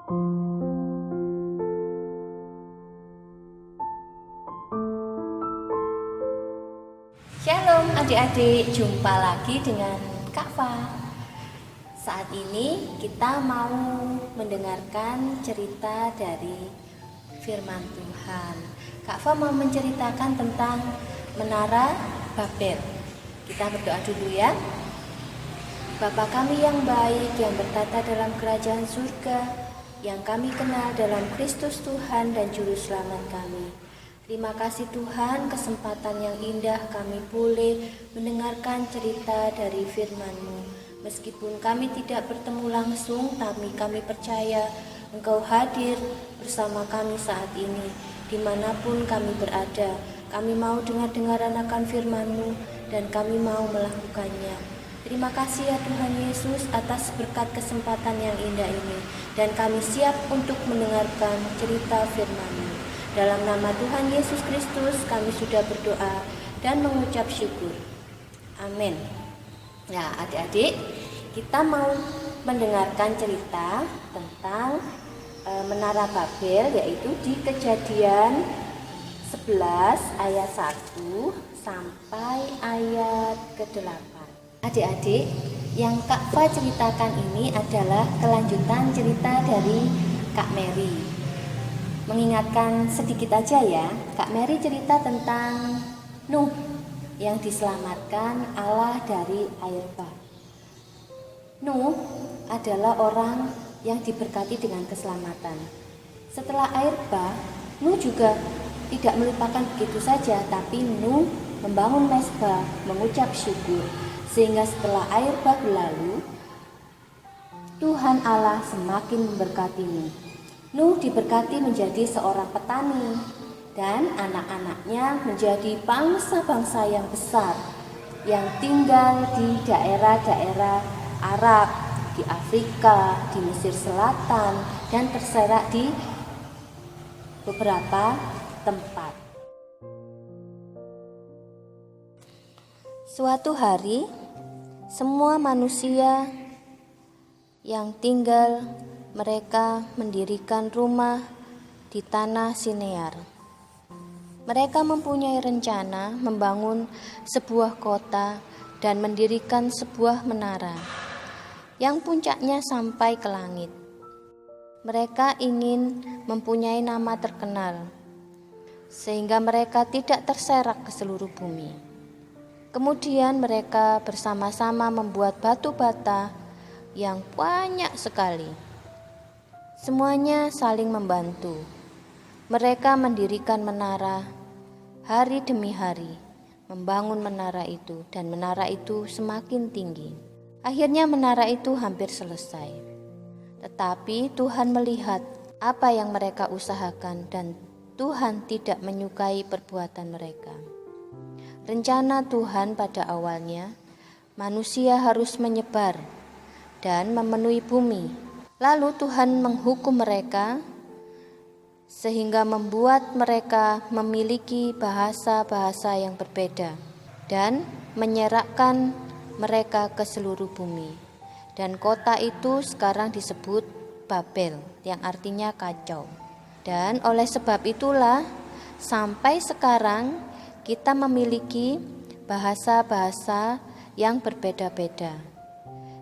Shalom adik-adik, jumpa lagi dengan Kak Fa. Saat ini kita mau mendengarkan cerita dari firman Tuhan. Kak Fa mau menceritakan tentang Menara Babel. Kita berdoa dulu ya. Bapa kami yang baik, yang bertata dalam kerajaan surga, yang kami kenal dalam Kristus Tuhan dan Juru Selamat kami. Terima kasih Tuhan, kesempatan yang indah kami boleh mendengarkan cerita dari firman-Mu. Meskipun kami tidak bertemu langsung, tapi kami percaya Engkau hadir bersama kami saat ini. Dimanapun kami berada, kami mau dengar-dengaran akan firman-Mu dan kami mau melakukannya. Terima kasih ya Tuhan Yesus atas berkat kesempatan yang indah ini. Dan kami siap untuk mendengarkan cerita firman-Mu. Dalam nama Tuhan Yesus Kristus kami sudah berdoa dan mengucap syukur. Amin. Nah adik-adik, kita mau mendengarkan cerita tentang Menara Babel, yaitu di Kejadian 11 ayat 1 sampai ayat ke-8. Adik-adik, yang Kak Fa ceritakan ini adalah kelanjutan cerita dari Kak Mary. Mengingatkan sedikit aja ya, Kak Mary cerita tentang Nuh yang diselamatkan Allah dari air bah. Nuh adalah orang yang diberkati dengan keselamatan. Setelah air bah, Nuh juga tidak melupakan begitu saja, tapi Nuh membangun mezbah, mengucap syukur. Sehingga setelah air bah berlalu, Tuhan Allah semakin memberkati Nuh. Nuh diberkati menjadi seorang petani dan anak-anaknya menjadi bangsa-bangsa yang besar yang tinggal di daerah-daerah Arab, di Afrika, di Mesir Selatan, dan terserak di beberapa tempat. Suatu hari, semua manusia yang tinggal mereka mendirikan rumah di tanah Sinear. Mereka mempunyai rencana membangun sebuah kota dan mendirikan sebuah menara yang puncaknya sampai ke langit. Mereka ingin mempunyai nama terkenal sehingga mereka tidak terserak ke seluruh bumi. Kemudian mereka bersama-sama membuat batu bata yang banyak sekali. Semuanya saling membantu. Mereka mendirikan menara hari demi hari, membangun menara itu, dan menara itu semakin tinggi. Akhirnya menara itu hampir selesai. Tetapi Tuhan melihat apa yang mereka usahakan dan Tuhan tidak menyukai perbuatan mereka. Rencana Tuhan pada awalnya, manusia harus menyebar dan memenuhi bumi. Lalu Tuhan menghukum mereka sehingga membuat mereka memiliki bahasa-bahasa yang berbeda dan menyerakkan mereka ke seluruh bumi. Dan kota itu sekarang disebut Babel, yang artinya kacau. Dan oleh sebab itulah sampai sekarang kita memiliki bahasa-bahasa yang berbeda-beda.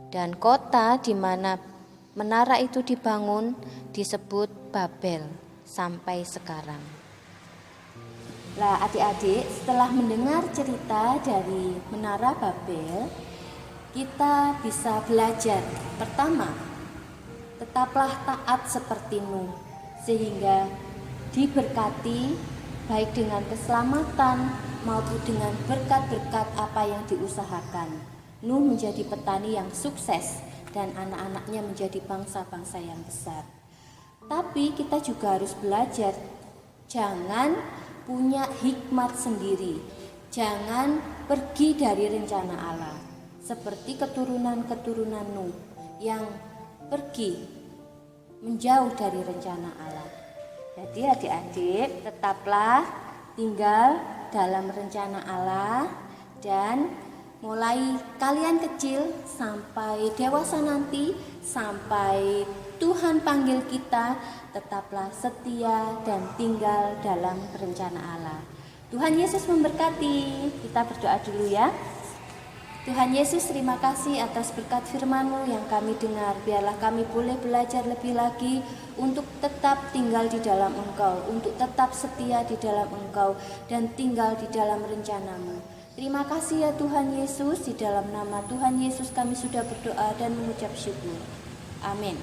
Dan kota di mana menara itu dibangun disebut Babel sampai sekarang. Nah, adik-adik, setelah mendengar cerita dari Menara Babel, kita bisa belajar. Pertama, tetaplah taat seperti Nuh, sehingga diberkati baik dengan keselamatan maupun dengan berkat-berkat apa yang diusahakan. Nuh menjadi petani yang sukses dan anak-anaknya menjadi bangsa-bangsa yang besar. Tapi kita juga harus belajar, jangan punya hikmat sendiri, jangan pergi dari rencana Allah. Seperti keturunan-keturunan Nuh yang pergi menjauh dari rencana Allah. Jadi adik-adik, tetaplah tinggal dalam rencana Allah dan mulai kalian kecil sampai dewasa nanti, sampai Tuhan panggil kita, tetaplah setia dan tinggal dalam rencana Allah. Tuhan Yesus memberkati. Kita berdoa dulu ya. Tuhan Yesus, terima kasih atas berkat firman-Mu yang kami dengar. Biarlah kami boleh belajar lebih lagi untuk tetap tinggal di dalam Engkau, untuk tetap setia di dalam Engkau, dan tinggal di dalam rencana-Mu. Terima kasih ya Tuhan Yesus, di dalam nama Tuhan Yesus kami sudah berdoa dan mengucap syukur. Amin.